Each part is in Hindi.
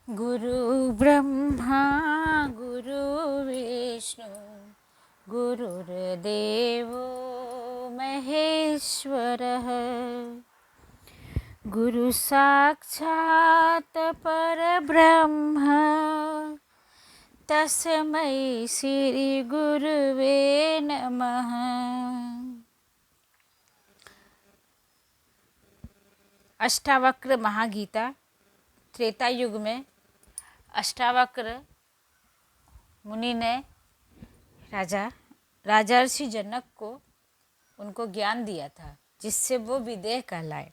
गुरु ब्रह्मा गुरु विष्णु गुरुर्देवो महेश्वरः गुरु साक्षात् परब्रह्म तस्मै श्री गुरुवे नमः। अष्टावक्र महागीता त्रेता युग में अष्टावक्र मुनि ने राजर्षि जनक को उनको ज्ञान दिया था जिससे वो विदेह कहलाए।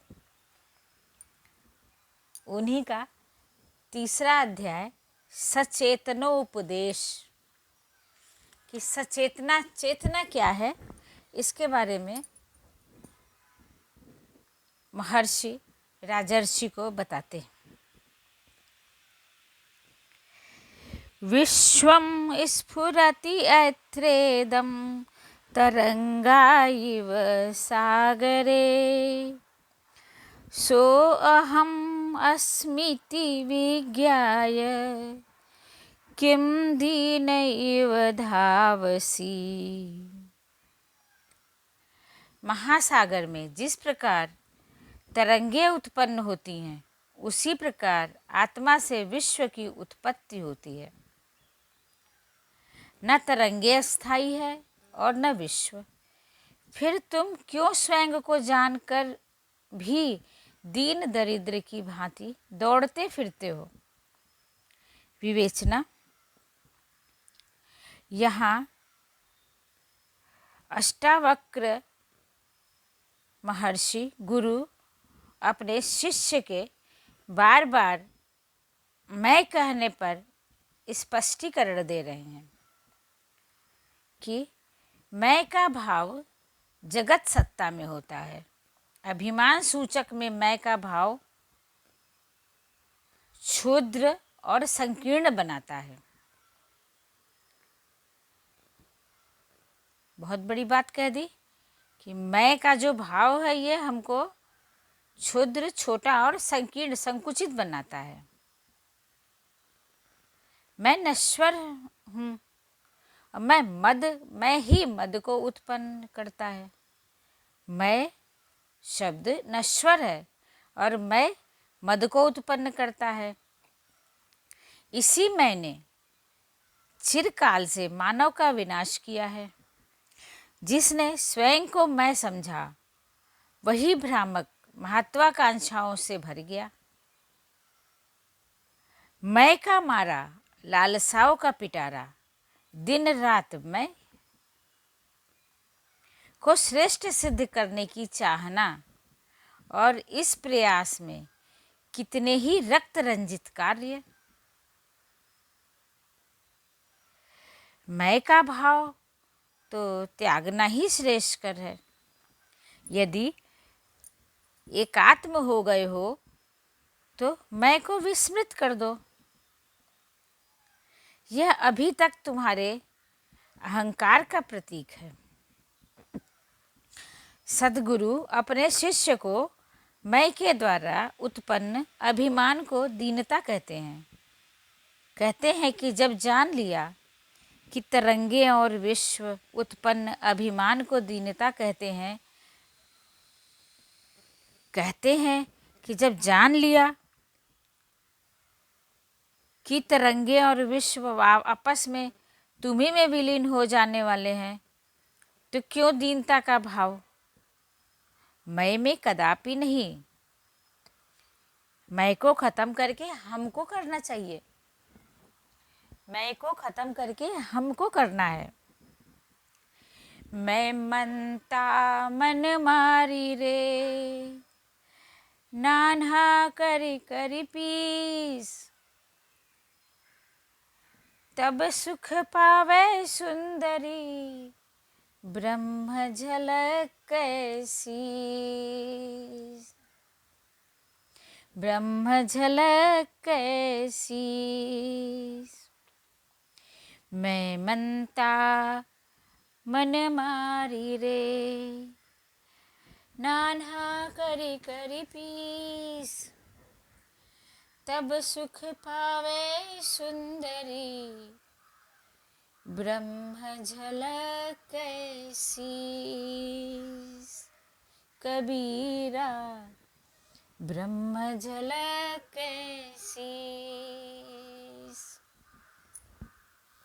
उन्हीं का तीसरा अध्याय सचेतनोपदेश कि सचेतना चेतना क्या है इसके बारे में महर्षि राजर्षि को बताते हैं। विश्वं स्फुरति ऐत्रेदं तरंगा इव सागरे सोऽहम् अस्मीति विज्ञाय किं दीनैव धावसि। महासागर में जिस प्रकार तरंगे उत्पन्न होती हैं उसी प्रकार आत्मा से विश्व की उत्पत्ति होती है। न तरंगे अस्थाई है और न विश्व। फिर तुम क्यों स्वयं को जानकर भी दीन दरिद्र की भांति दौड़ते फिरते हो। विवेचना। यहाँ अष्टावक्र महर्षि गुरु अपने शिष्य के बार बार मैं कहने पर स्पष्टीकरण दे रहे हैं कि मैं का भाव जगत सत्ता में होता है। अभिमान सूचक में मैं का भाव क्षुद्र और संकीर्ण बनाता है। बहुत बड़ी बात कह दी कि मैं का जो भाव है ये हमको क्षुद्र, छोटा और संकीर्ण, संकुचित बनाता है। मैं नश्वर हूँ। मैं ही मद को उत्पन्न करता है। मैं शब्द नश्वर है और मैं मद को उत्पन्न करता है। इसी मैंने चिरकाल से मानव का विनाश किया है। जिसने स्वयं को मैं समझा वही भ्रामक महत्वाकांक्षाओं से भर गया। मैं का मारा लालसाओं का पिटारा दिन रात मैं को श्रेष्ठ सिद्ध करने की चाहना और इस प्रयास में कितने ही रक्त रंजित कार्य। मैं का भाव तो त्यागना ही श्रेष्ठकर है। यदि एकात्म हो गए हो तो मैं को विस्मृत कर दो। यह अभी तक तुम्हारे अहंकार का प्रतीक है। सद्गुरु अपने शिष्य को मैं के द्वारा उत्पन्न अभिमान को दीनता कहते हैं। कहते हैं कि जब जान लिया कि तरंगे और विश्व उत्पन्न अभिमान को दीनता कहते हैं कि जब जान लिया कि तरंगे और विश्व आपस में तुम्ही में विलीन हो जाने वाले हैं तो क्यों दीनता का भाव। मैं में कदापि नहीं। मैं को खत्म करके हमको करना चाहिए। मैं को खत्म करके हमको करना है। मैं मनता मन मारी रे नान्हा करी करी पीस तब सुख पावे सुंदरी ब्रह्म झलक कैसी। ब्रह्म झलक कैसी। मैं मनता मन मारी रे नान्हा करी करी पीस तब सुख पावे सुंदरी, ब्रह्म झलक कैसी। कबीरा ब्रह्म झलक